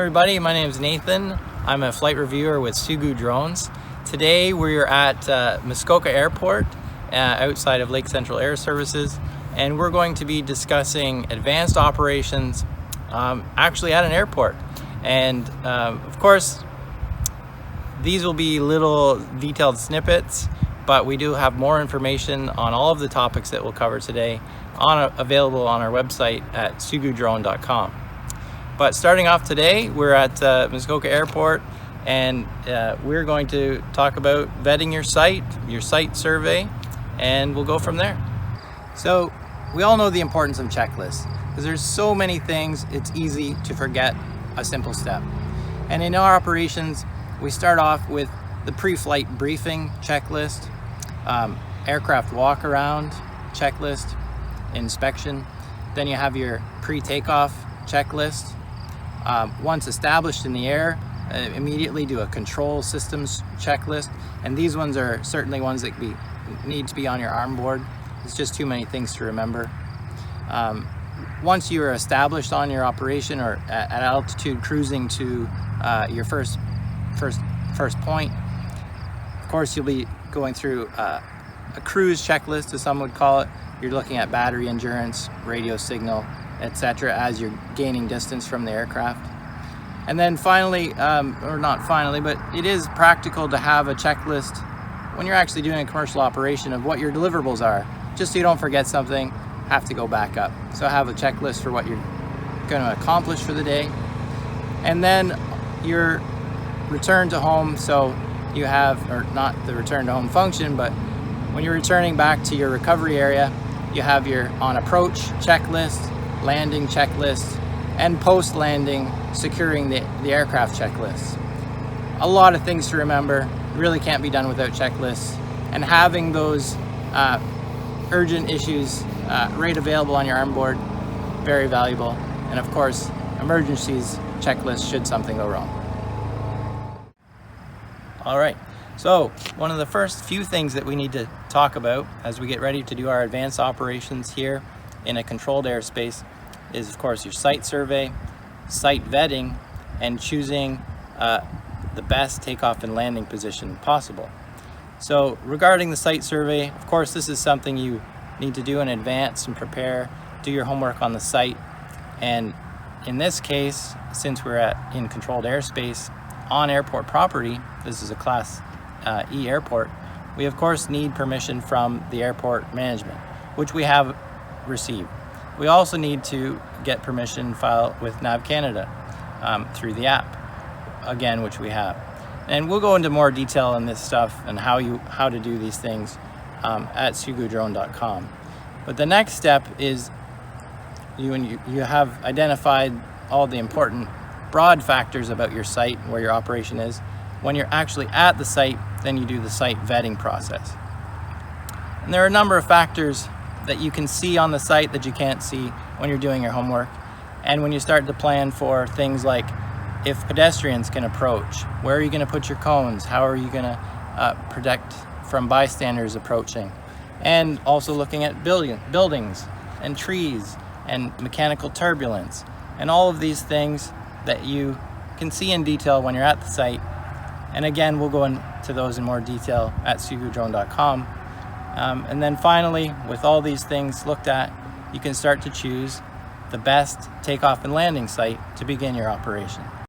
everybody, my name is Nathan. I'm a flight reviewer with Sugu Drones. Today we're at Muskoka Airport outside of Lake Central Air Services, and we're going to be discussing advanced operations actually at an airport. And of course, these will be little detailed snippets, but we do have more information on all of the topics that we'll cover today available on our website at sugudrone.com. But starting off today, we're at Muskoka Airport, and we're going to talk about vetting your site survey, and we'll go from there. So we all know the importance of checklists, because there's so many things it's easy to forget a simple step. And in our operations, we start off with the pre-flight briefing checklist, aircraft walk-around checklist, inspection. Then you have your pre-takeoff checklist. Once established in the air, immediately do a control systems checklist. And these ones are certainly ones that need to be on your arm board. It's just too many things to remember. Once you are established on your operation or at altitude cruising to your first point, of course you'll be going through a cruise checklist, as some would call it. You're looking at battery endurance, radio signal, etc. as you're gaining distance from the aircraft. And then finally, or not finally, but it is practical to have a checklist when you're actually doing a commercial operation of what your deliverables are, just so you don't forget something, have to go back up. So have a checklist for what you're going to accomplish for the day. And then your return to home, so you have, or not the return to home function, but when you're returning back to your recovery area, you have your on approach checklist, landing checklist, and post-landing securing the aircraft checklist. A lot of things to remember, really can't be done without checklists, and having those urgent issues right available on your arm board, very valuable. And of course, emergencies checklist should something go wrong. All right, so one of the first few things that we need to talk about as we get ready to do our advanced operations here in a controlled airspace is, of course, your site survey, site vetting, and choosing the best takeoff and landing position possible. So regarding the site survey, of course, this is something you need to do in advance and prepare, do your homework on the site. And in this case, since we're in controlled airspace on airport property, this is a Class E airport, we of course need permission from the airport management, which we have received. We also need to get permission filed with Nav Canada through the app, again, which we have. And we'll go into more detail on this stuff and how to do these things at sugudrone.com. But the next step is you have identified all the important broad factors about your site, where your operation is. When you're actually at the site, then you do the site vetting process. And there are a number of factors that you can see on the site that you can't see when you're doing your homework. And when you start to plan for things like if pedestrians can approach, where are you going to put your cones? How are you going to protect from bystanders approaching? And also looking at buildings and trees and mechanical turbulence and all of these things that you can see in detail when you're at the site. And again, we'll go into those in more detail at sugudrone.com. And then finally, with all these things looked at, you can start to choose the best takeoff and landing site to begin your operation.